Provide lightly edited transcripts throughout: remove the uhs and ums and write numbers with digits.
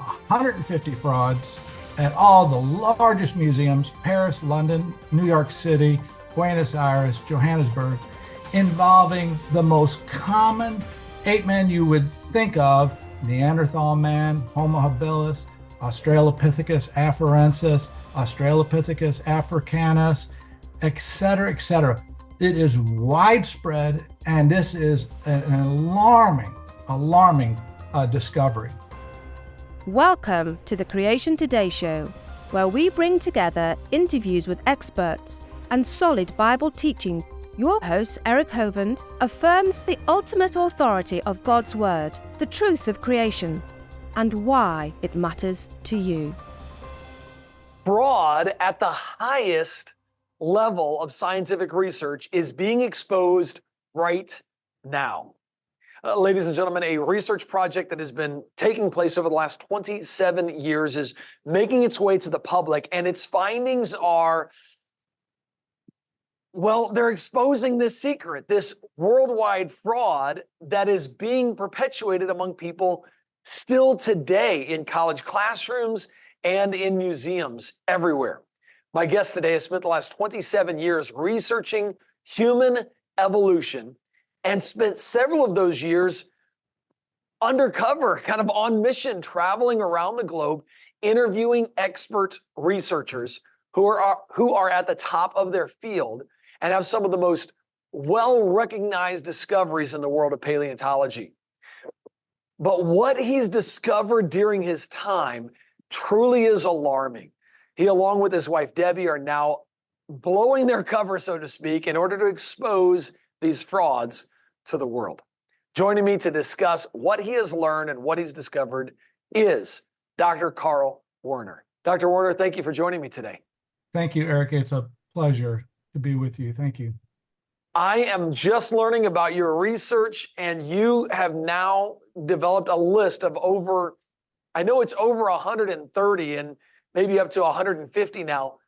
150 frauds at all the largest museums, Paris, London, New York City, Buenos Aires, Johannesburg, involving the most common ape-man you would think of: Neanderthal man, Homo habilis, Australopithecus afarensis, Australopithecus africanus, etc., etc. It is widespread, and this is an alarming discovery. Welcome to the Creation Today show, where we bring together interviews with experts and solid Bible teaching. Your host, Eric Hovind, affirms the ultimate authority of God's Word, the truth of creation, and why it matters to you. Fraud at the highest level of scientific research is being exposed right now. Ladies and gentlemen, a research project that has been taking place over the last 27 years is making its way to the public, and its findings are, well, they're exposing this secret, this worldwide fraud that is being perpetuated among people still today in college classrooms and in museums everywhere. My guest today has spent the last 27 years researching human evolution and spent several of those years undercover, kind of on mission, traveling around the globe, interviewing expert researchers who are at the top of their field and have some of the most well-recognized discoveries in the world of paleontology. But what he's discovered during his time truly is alarming. He, along with his wife, Debbie, are now blowing their cover, so to speak, in order to expose these frauds to the world. Joining me to discuss what he has learned and what he's discovered is Dr. Carl Werner. Dr. Werner, thank you for joining me today. Thank you, Eric. It's a pleasure to be with you. Thank you. I am just learning about your research, and you have now developed a list of over, I know it's over 130 and maybe up to 150 now,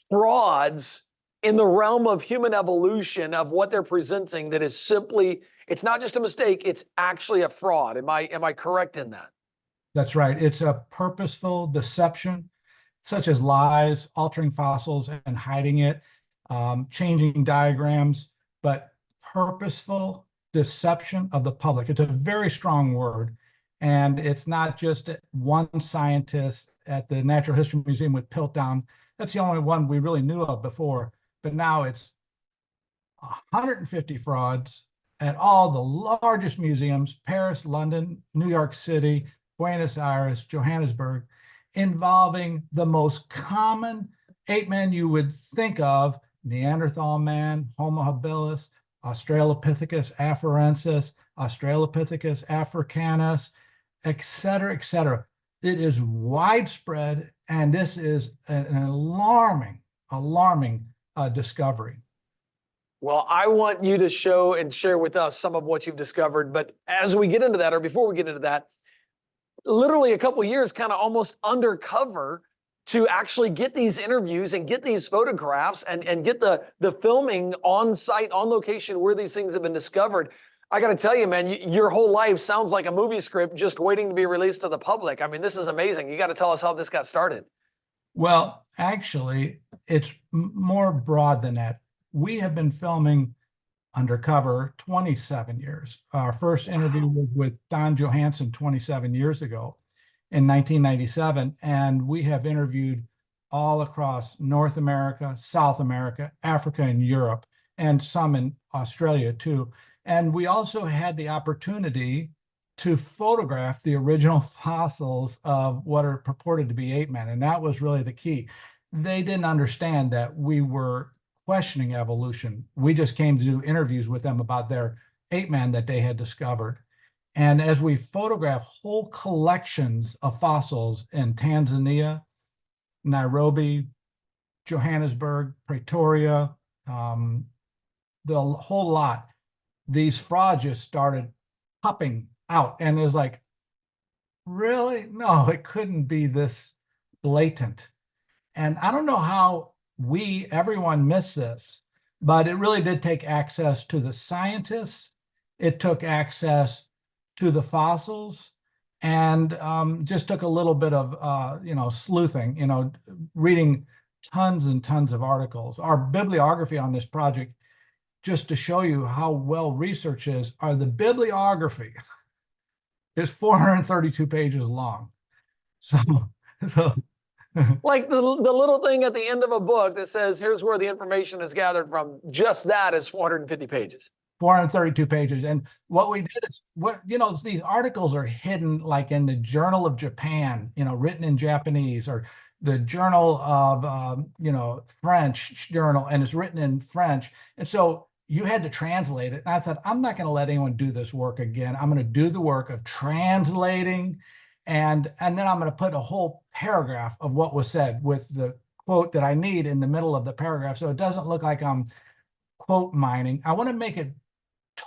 frauds in the realm of human evolution, of what they're presenting that is simply, it's not just a mistake, it's actually a fraud. Am I correct in that? That's right. It's a purposeful deception, such as lies, altering fossils and hiding it, changing diagrams, but purposeful deception of the public. It's a very strong word. And it's not just one scientist at the Natural History Museum with Piltdown. That's the only one we really knew of before. But now it's 150 frauds at all the largest museums, Paris, London, New York City, Buenos Aires, Johannesburg, involving the most common ape-man you would think of: Neanderthal man, Homo habilis, Australopithecus afarensis, Australopithecus africanus, etc., etc. It is widespread, and this is an alarming discovery. Well, I want you to show and share with us some of what you've discovered. But as we get into that, or before we get into that, literally a couple of years kind of almost undercover to actually get these interviews and get these photographs and get the filming on site, on location where these things have been discovered. I got to tell you, man, your whole life sounds like a movie script just waiting to be released to the public. I mean, this is amazing. You got to tell us how this got started. Well, actually, it's more broad than that. We have been filming undercover 27 years. Our first interview was with Don Johanson 27 years ago in 1997, and we have interviewed all across North America, South America, Africa, and Europe, and some in Australia too. And we also had the opportunity to photograph the original fossils of what are purported to be ape-men, and that was really the key. They didn't understand that we were questioning evolution. We just came to do interviews with them about their ape-man that they had discovered. And as we photograph whole collections of fossils in Tanzania, Nairobi, Johannesburg, Pretoria, the whole lot, these frauds just started popping out. And it was like, really? No, it couldn't be this blatant. And I don't know how everyone missed this, but it really did take access to the scientists. It took access to the fossils, and just took a little bit of sleuthing, reading tons and tons of articles. Our bibliography on this project, just to show you how well research is, the bibliography is 432 pages long. So, so Like the little thing at the end of a book that says, here's where the information is gathered from, just that is 450 pages. 432 pages. And what we did is, these articles are hidden like in the Journal of Japan, written in Japanese, or the Journal of, French journal, and it's written in French. And so you had to translate it. And I thought, I'm not going to let anyone do this work again. I'm going to do the work of translating. And then I'm going to put a whole paragraph of what was said with the quote that I need in the middle of the paragraph. So it doesn't look like I'm quote mining. I want to make it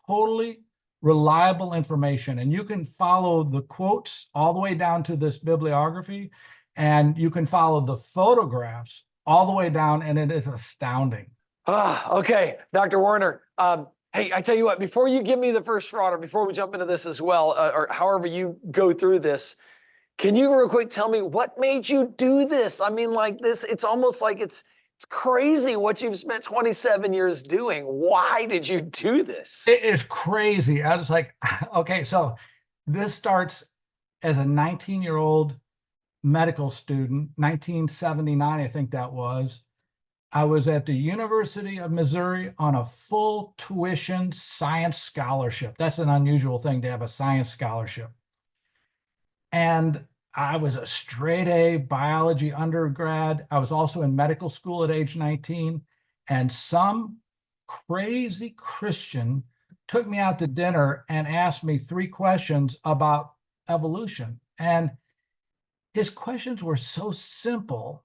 totally reliable information. And you can follow the quotes all the way down to this bibliography. And you can follow the photographs all the way down. And it is astounding. Okay, Dr. Werner. Hey, I tell you what, before you give me the first fraud, or before we jump into this as well, or however you go through this, can you real quick tell me what made you do this? I mean, like this, it's almost like it's crazy what you've spent 27 years doing. Why did you do this? It is crazy. I was like, okay, so this starts as a 19-year-old medical student, 1979, I think that was. I was at the University of Missouri on a full tuition science scholarship. That's an unusual thing to have a science scholarship. And I was a straight A biology undergrad. I was also in medical school at age 19. And some crazy Christian took me out to dinner and asked me 3 questions about evolution. And his questions were so simple,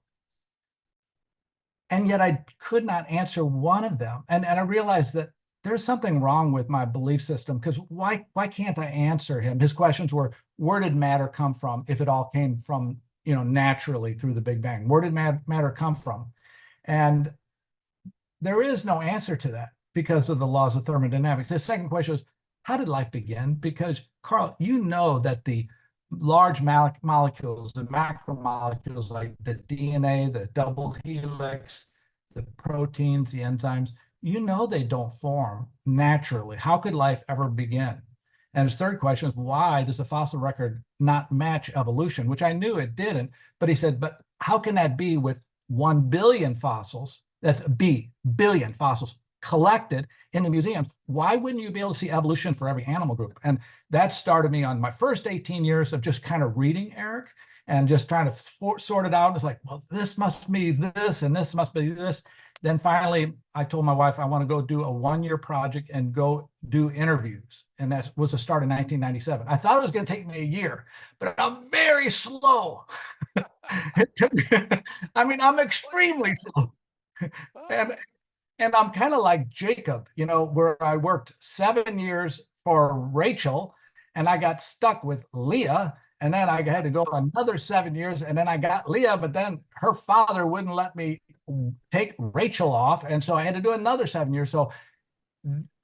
and yet I could not answer one of them. And I realized that there's something wrong with my belief system, because why can't I answer him? His questions were, where did matter come from if it all came from, naturally through the Big Bang? Where did matter come from? And there is no answer to that because of the laws of thermodynamics. The second question is, how did life begin? Because, Carl, you know that the large molecules, the macromolecules like the DNA, the double helix, the proteins, the enzymes, they don't form naturally. How could life ever begin? And his third question is, why does the fossil record not match evolution? Which I knew it didn't, but he said, but how can that be with 1 billion fossils? That's billion fossils collected in the museums. Why wouldn't you be able to see evolution for every animal group? And that started me on my first 18 years of just kind of reading, Eric, and just trying to sort it out. It's like, well, this must be this, and this must be this. Then finally, I told my wife I want to go do a 1-year project and go do interviews. And that was the start of 1997. I thought it was going to take me a year, but I'm very slow. I'm extremely slow. And I'm kind of like Jacob, where I worked 7 years for Rachel, and I got stuck with Leah. And then I had to go another 7 years, and then I got Leah, but then her father wouldn't let me take Rachel off. And so I had to do another 7 years. So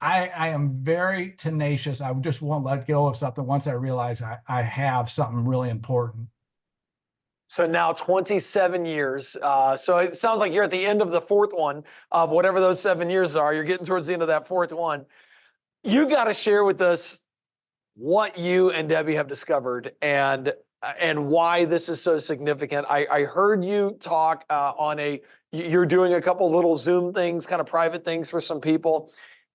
I am very tenacious. I just won't let go of something once I realize I have something really important. So now 27 years. So it sounds like you're at the end of the 4th one of whatever those 7 years are. You're getting towards the end of that 4th one. You got to share with us what you and Debbie have discovered and why this is so significant. I heard you talk you're doing a couple little Zoom things, kind of private things for some people.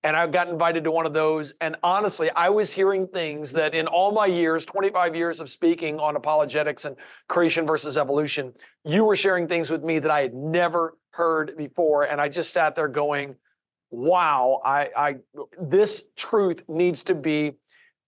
And I got invited to one of those. And honestly, I was hearing things that in all my years, 25 years of speaking on apologetics and creation versus evolution, you were sharing things with me that I had never heard before. And I just sat there going, wow, this truth needs to be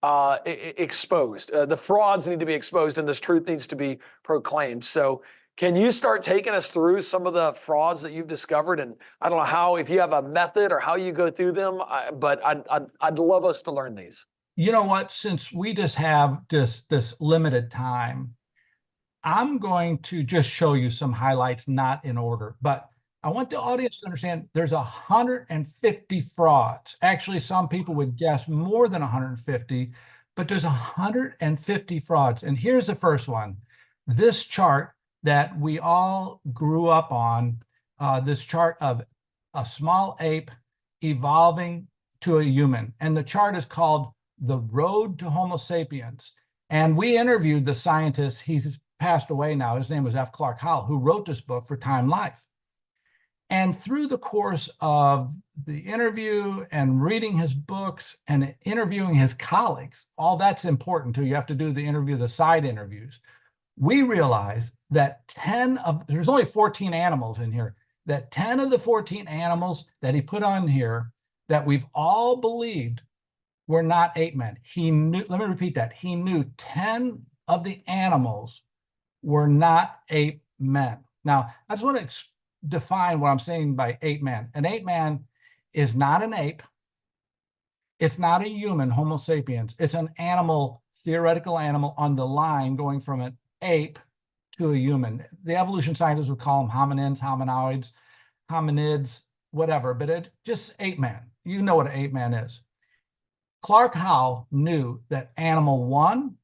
exposed. The frauds need to be exposed, and this truth needs to be proclaimed. So can you start taking us through some of the frauds that you've discovered? And I don't know if you have a method or how you go through them, but I'd love us to learn these. You know what? Since we just have this limited time, I'm going to just show you some highlights, not in order, but I want the audience to understand there's 150 frauds. Actually, some people would guess more than 150, but there's 150 frauds. And here's the first one. This chart that we all grew up on, this chart of a small ape evolving to a human. And the chart is called The Road to Homo sapiens. And we interviewed the scientist, he's passed away now, his name was F. Clark Howell, who wrote this book for Time Life. And through the course of the interview and reading his books and interviewing his colleagues, all that's important too. You have to do the interview, the side interviews. We realized that there's only 14 animals in here, that 10 of the 14 animals that he put on here that we've all believed were not ape-men. He knew, let me repeat that. He knew 10 of the animals were not ape-men. Now, I just want to define what I'm saying by ape-man. An ape-man is not an ape. It's not a human, Homo sapiens. It's an animal, theoretical animal on the line going from an ape to a human. The evolution scientists would call them hominins, hominids, whatever, but it just ape-man. You know what an ape-man is. Clark Howell knew that animal 1,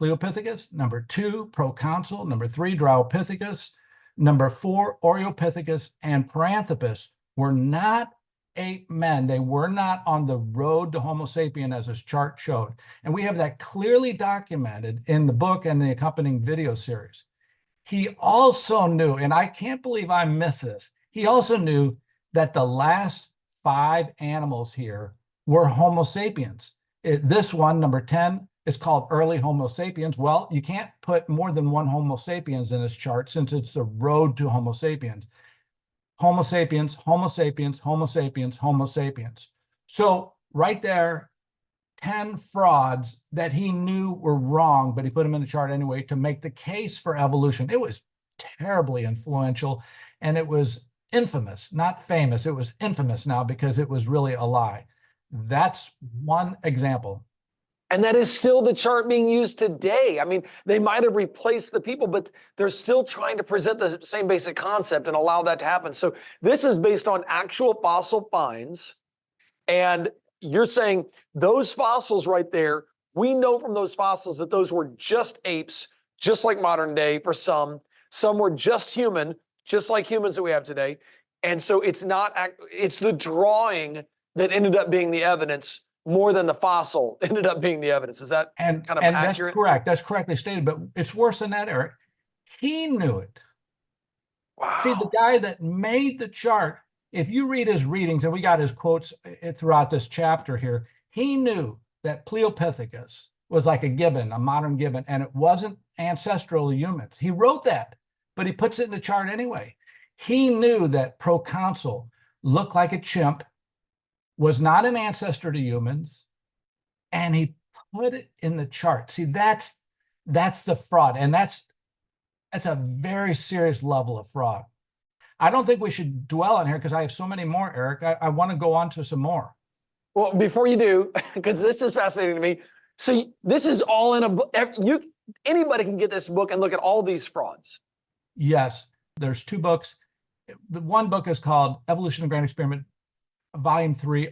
Pleopithecus, number 2, proconsul, number 3, Dryopithecus, number 4, Oreopithecus, and Paranthropus were not ape-men. They were not on the road to Homo sapien as this chart showed. And we have that clearly documented in the book and the accompanying video series. He also knew, and I can't believe I missed this, he also knew that the last 5 animals here were Homo sapiens. This one, number 10, is called early Homo sapiens. Well, you can't put more than one Homo sapiens in this chart since it's the road to Homo sapiens. Homo sapiens, Homo sapiens, Homo sapiens, Homo sapiens. So right there, 10 frauds that he knew were wrong, but he put them in the chart anyway to make the case for evolution. It was terribly influential, and it was infamous, not famous. It was infamous now because it was really a lie. That's one example. And that is still the chart being used today. I mean, they might have replaced the people, but they're still trying to present the same basic concept and allow that to happen. So this is based on actual fossil finds. And you're saying those fossils right there, we know from those fossils that those were just apes, just like modern day for some. Some were just human, just like humans that we have today. And so it's the drawing that ended up being the evidence more than the fossil ended up being the evidence. Is that kind of accurate? That's correct. That's correctly stated, but it's worse than that, Eric. He knew it. Wow. See, the guy that made the chart, if you read his readings, and we got his quotes throughout this chapter here, he knew that Pleopithecus was like a gibbon, a modern gibbon, and it wasn't ancestral to humans. He wrote that, but he puts it in the chart anyway. He knew that proconsul looked like a chimp, was not an ancestor to humans, and he put it in the chart. See, that's the fraud, and that's a very serious level of fraud. I don't think we should dwell on here because I have so many more, Eric. I want to go on to some more. Well, before you do, because this is fascinating to me. So this is all in a book. Anybody can get this book and look at all these frauds. Yes, there's 2 books. The one book is called Evolution: A Grand Experiment, Volume 3,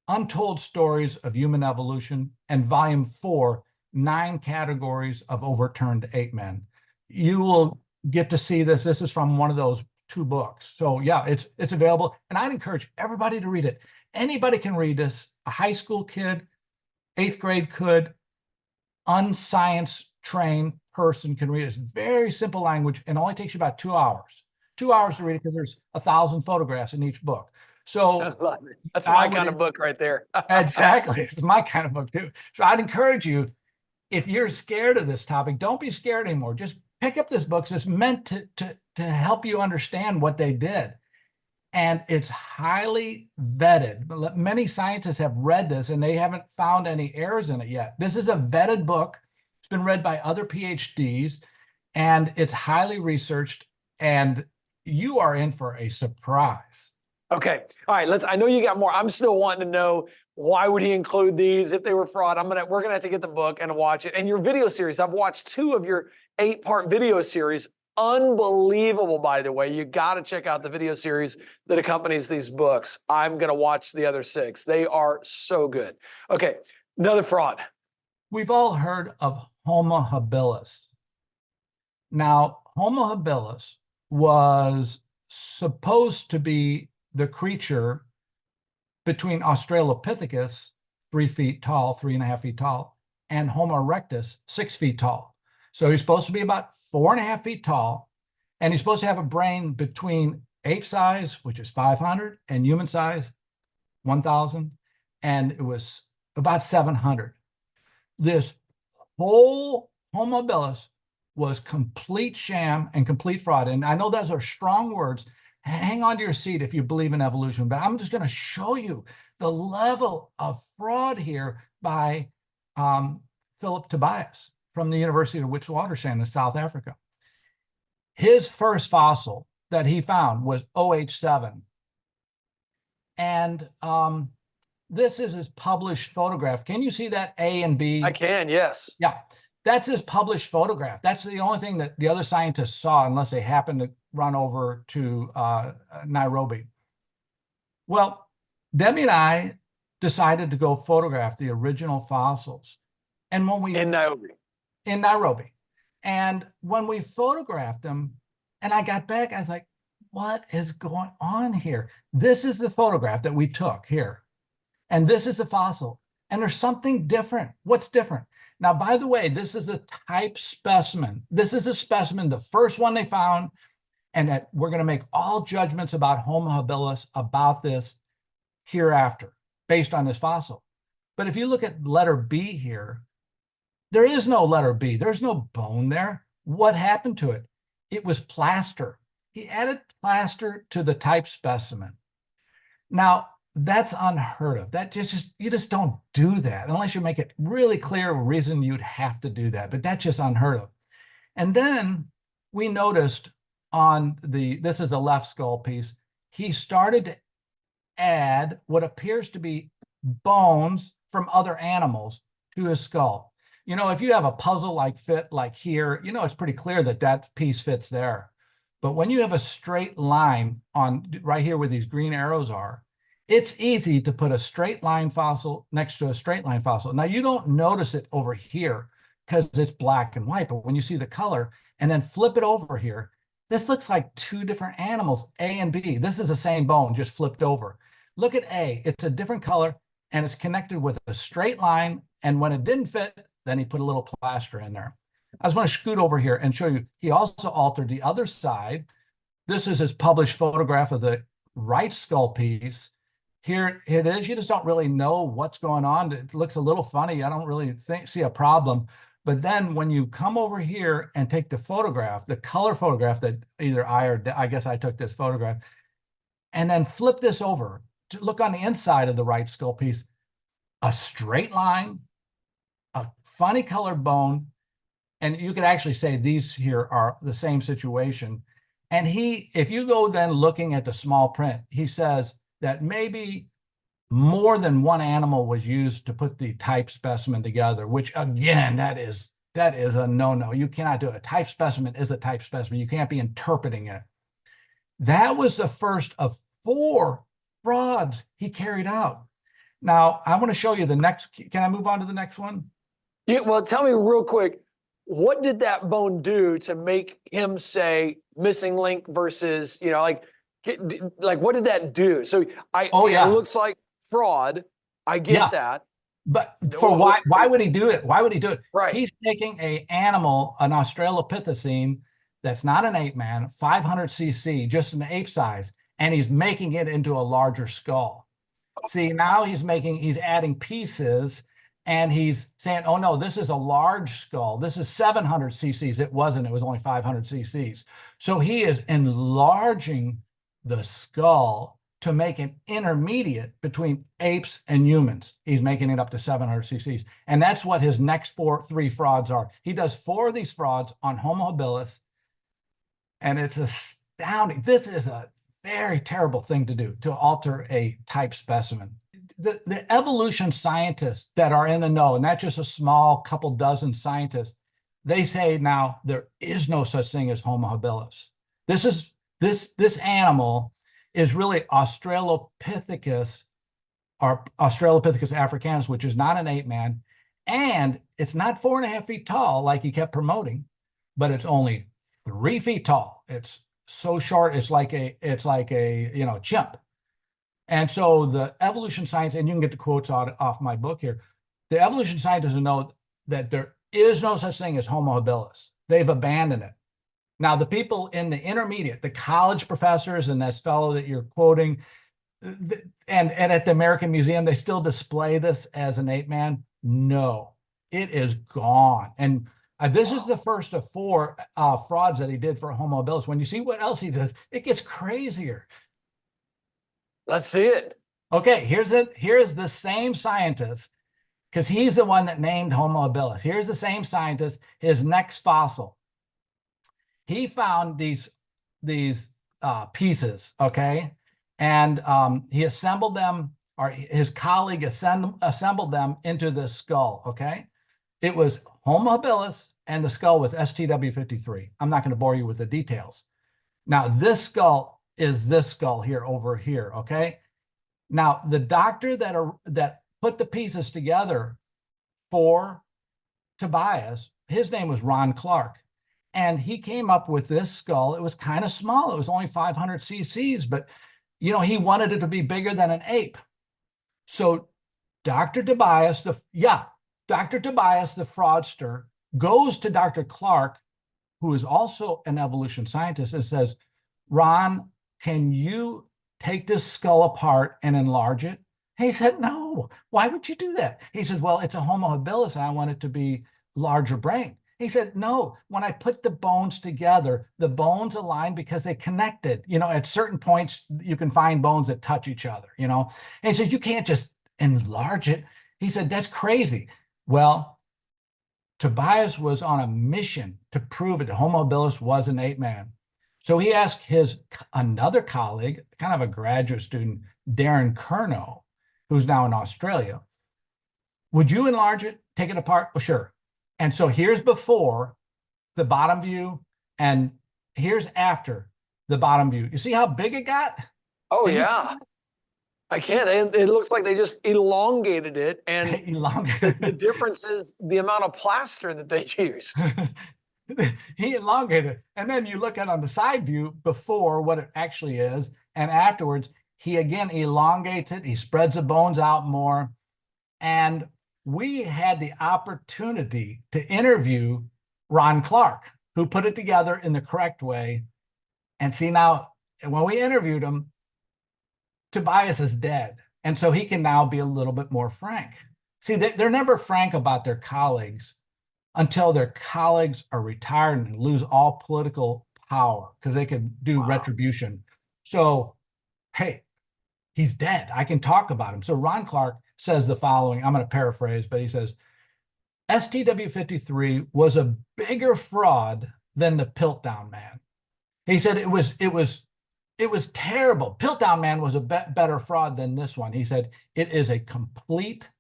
Untold Stories of Human Evolution, and Volume 4, 9 Categories of Overturned Ape-Men. You will get to see this. This is from one of those 2 books. So yeah, it's available, and I'd encourage everybody to read it. Anybody can read this. A high school kid, 8th grade could, unscience trained person can read it. It's very simple language and only takes you about 2 hours. 2 hours to read it because there's 1,000 photographs in each book. So that's my kind of book right there. Exactly. It's my kind of book too. So I'd encourage you, if you're scared of this topic, don't be scared anymore. Just pick up this book. It's meant to help you understand what they did. And it's highly vetted. Many scientists have read this and they haven't found any errors in it yet. This is a vetted book. It's been read by other PhDs and it's highly researched, and you are in for a surprise. Okay. All right. I know you got more. I'm still wanting to know, why would he include these if they were fraud? We're gonna have to get the book and watch it. And your video series, I've watched 2 of your 8-part video series. Unbelievable, by the way. You got to check out the video series that accompanies these books. I'm gonna watch the other 6. They are so good. Okay. Another fraud. We've all heard of Homo habilis. Now, Homo habilis was supposed to be the creature between Australopithecus, 3 feet tall, 3.5 feet tall, and Homo erectus, 6 feet tall. So he's supposed to be about 4.5 feet tall, and he's supposed to have a brain between ape size, which is 500, and human size, 1,000, and it was about 700. This whole Homo habilis was complete sham and complete fraud. And I know those are strong words. Hang on to your seat if you believe in evolution, but I'm just going to show you the level of fraud here by Philip Tobias from the University of Witwatersrand in South Africa. His first fossil that he found was OH7. And this is his published photograph. Can you see that A and B? I can, yes. Yeah, that's his published photograph. That's the only thing that the other scientists saw, unless they happened to run over to Nairobi. Well, Debbie and I decided to go photograph the original fossils. And when we In Nairobi. In Nairobi. And when we photographed them, and I got back, I was like, what is going on here? This is the photograph that we took here. And this is a fossil. And there's something different. What's different? Now, by the way, this is a type specimen. This is a specimen, the first one they found, and that we're going to make all judgments about Homo habilis about this hereafter, based on this fossil. But if you look at letter B here, there is no letter B. There's no bone there. What happened to it? It was plaster. He added plaster to the type specimen. Now, that's unheard of. That you just don't do that unless you make it really clear a reason you'd have to do that. But that's just unheard of. And then we noticed on this is the left skull piece, he started to add what appears to be bones from other animals to his skull. You know, if you have a puzzle like here, you know, it's pretty clear that that piece fits there. But when you have a straight line on right here where these green arrows are, it's easy to put a straight line fossil next to a straight line fossil. Now, you don't notice it over here because it's black and white, but when you see the color and then flip it over here, this looks like two different animals, A and B. This is the same bone, just flipped over. Look at A, it's a different color and it's connected with a straight line. And when it didn't fit, then he put a little plaster in there. I just want to scoot over here and show you, he also altered the other side. This is his published photograph of the right skull piece. Here it is. You just don't really know what's going on. It looks a little funny. I don't really see a problem. But then when you come over here and take the photograph, the color photograph that either I guess I took this photograph, and then flip this over to look on the inside of the right skull piece, a straight line, a funny colored bone, and you could actually say these here are the same situation. And if you go then looking at the small print, he says that maybe more than one animal was used to put the type specimen together, which again, that is a no-no. You cannot do it. A type specimen is a type specimen. You can't be interpreting it. That was the first of 4 frauds he carried out. Now, I want to show you the next. Can I move on to the next one? Yeah, well, tell me real quick, what did that bone do to make him say missing link versus, you know, like what did that do? So it looks like fraud. I get that. But for why would he do it? Why would he do it? Right. He's taking an animal, an Australopithecine, that's not an ape-man, 500 cc, just an ape size, and he's making it into a larger skull. See, now he's adding pieces, and he's saying, oh no, this is a large skull. This is 700 cc's. It wasn't, it was only 500 cc's. So he is enlarging the skull to make an intermediate between apes and humans. He's making it up to 700 cc's. And that's what his next 3 frauds are. He does 4 of these frauds on Homo habilis, and it's astounding. This is a very terrible thing to do, to alter a type specimen. The evolution scientists that are in the know, and not just a small couple dozen scientists, they say now there is no such thing as Homo habilis. This animal is really Australopithecus, or Australopithecus africanus, which is not an ape-man, and it's not 4.5 feet tall like he kept promoting, but it's only 3 feet tall. It's so short, it's like a chimp. And so the evolution science, and you can get the quotes off my book here. The evolution scientists know that there is no such thing as Homo habilis. They've abandoned it. Now, the people in the intermediate, the college professors and this fellow that you're quoting, and at the American Museum, they still display this as an ape man. No, it is gone. And this is the first of 4 frauds that he did for Homo habilis. When you see what else he does, it gets crazier. Let's see it. Okay, here's the same scientist, because he's the one that named Homo habilis. Here's the same scientist, his next fossil. He found these pieces, okay? And he assembled them, or his colleague assembled them into this skull, okay? It was Homo habilis, and the skull was STW53. I'm not going to bore you with the details. Now, this skull is this skull here over here, okay? Now, the doctor that put the pieces together for Tobias, his name was Ron Clark. And he came up with this skull. It was kind of small. It was only 500 cc's, but he wanted it to be bigger than an ape. So Dr. Tobias, the fraudster, goes to Dr. Clark, who is also an evolution scientist, and says, Ron, can you take this skull apart and enlarge it? He said, no, why would you do that? He says, well, it's a Homo habilis, and I want it to be larger brain. He said, no, when I put the bones together, the bones align because they connected. At certain points, you can find bones that touch each other, And he said, you can't just enlarge it. He said, that's crazy. Well, Tobias was on a mission to prove that Homo habilis was an ape man. So he asked another colleague, kind of a graduate student, Darren Kernow, who's now in Australia, would you enlarge it, take it apart? Well, sure. And so here's before the bottom view, and here's after the bottom view. You see how big it got? Oh, yeah. I can't. It looks like they just elongated it. And the difference is the amount of plaster that they used. He elongated it. And then you look at on the side view before what it actually is, and afterwards, he again elongates it. He spreads the bones out more. And we had the opportunity to interview Ron Clark, who put it together in the correct way. And see, now, when we interviewed him, Tobias is dead. And so he can now be a little bit more frank. See, they're never frank about their colleagues until their colleagues are retired and lose all political power, because they could do retribution. So, hey, he's dead. I can talk about him. So Ron Clark says the following. I'm going to paraphrase, but he says, STW53 was a bigger fraud than the Piltdown Man. He said it was terrible. Piltdown Man was a better fraud than this one. He said it is a complete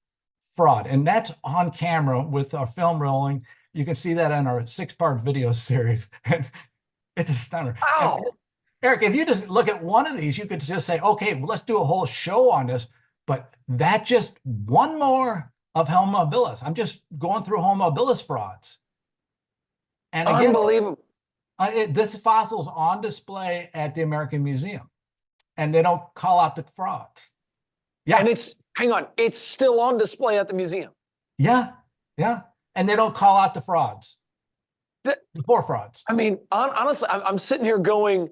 fraud. And that's on camera with our film rolling. You can see that in our 6-part video series. And it's a stunner. Wow. Eric, if you just look at one of these, you could just say, okay, well, let's do a whole show on this. But that's just one more of Homo habilis. I'm just going through Homo habilis frauds. And again, unbelievable. This fossil's on display at the American Museum, and they don't call out the frauds. Yeah. And it's still on display at the museum. Yeah. And they don't call out the frauds. The poor frauds. I mean, honestly, I'm sitting here going,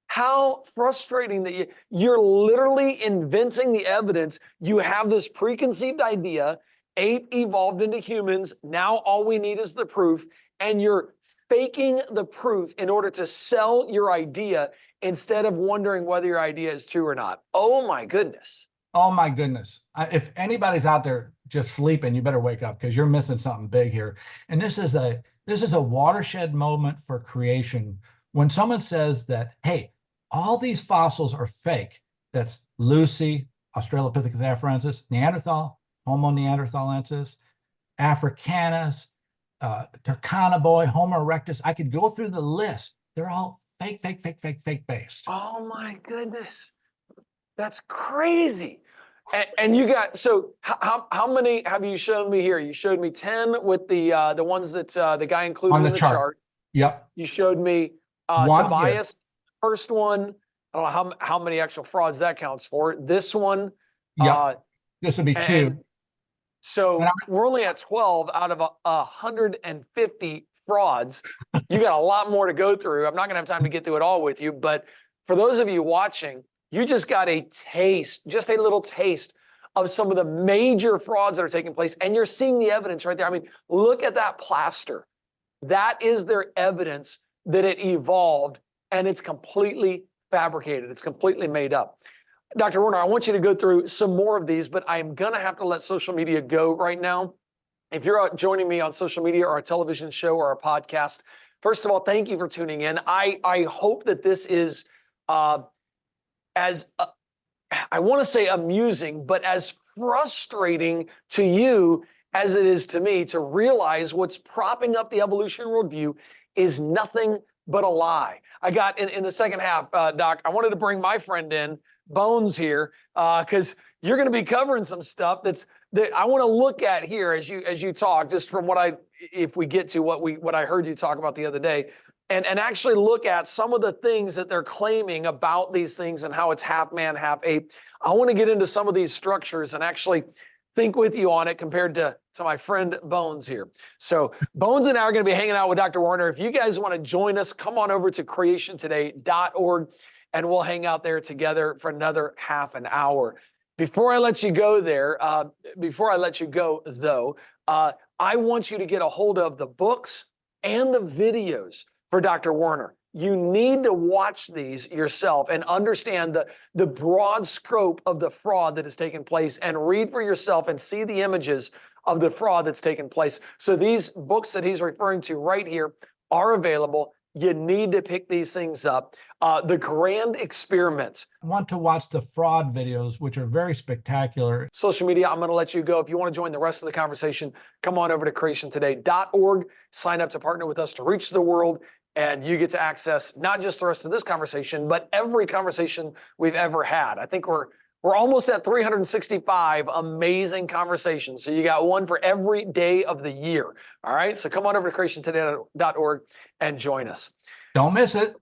how frustrating that you're literally inventing the evidence. You have this preconceived idea, ape evolved into humans, now all we need is the proof, and you're faking the proof in order to sell your idea instead of wondering whether your idea is true or not. Oh my goodness. Oh my goodness. If anybody's out there just sleeping, you better wake up, because you're missing something big here. And this is a watershed moment for creation. When someone says that, hey, all these fossils are fake, that's Lucy, Australopithecus afarensis, Neanderthal, Homo neanderthalensis, Africanus, Turkana boy, Homo erectus. I could go through the list. They're all fake based. Oh my goodness. That's crazy. And you got, so how many have you shown me here? You showed me 10 with the ones that the guy included On the in the chart. chart. Yep. You showed me One, Tobias, first one. I don't know how many actual frauds that counts for. This one. Yep. This would be and- 2. and so And we're only at 12 out of 150 frauds. You got a lot more to go through. I'm not going to have time to get through it all with you, but for those of you watching, you just got a taste, just a little taste of some of the major frauds that are taking place, and you're seeing the evidence right there. I mean, look at that plaster. That is their evidence that it evolved, and it's completely fabricated. It's completely made up. Dr. Werner, I want you to go through some more of these, but I'm going to have to let social media go right now. If you're out joining me on social media or a television show or a podcast, first of all, thank you for tuning in. I hope that this is I want to say amusing, but as frustrating to you as it is to me to realize what's propping up the evolutionary worldview is nothing but a lie. I got in the second half, Doc, I wanted to bring my friend in, Bones here, because you're going to be covering some stuff that I want to look at here as you talk, just from if we get to what I heard you talk about the other day, and actually look at some of the things that they're claiming about these things and how it's half man, half ape. I want to get into some of these structures and actually think with you on it compared to my friend Bones here. So Bones and I are going to be hanging out with Dr. Werner. If you guys want to join us, come on over to creationtoday.org and we'll hang out there together for another half an hour. Before I let you go there, I want you to get a hold of the books and the videos for Dr. Werner. You need to watch these yourself and understand the broad scope of the fraud that has taken place and read for yourself and see the images of the fraud that's taken place. So these books that he's referring to right here are available. You need to pick these things up. The Grand Experiments. I want to watch the fraud videos, which are very spectacular. Social media, I'm going to let you go. If you want to join the rest of the conversation, come on over to creationtoday.org. Sign up to partner with us to reach the world. And you get to access not just the rest of this conversation, but every conversation we've ever had. I think we're almost at 365 amazing conversations. So you got one for every day of the year. All right. So come on over to creationtoday.org and join us. Don't miss it.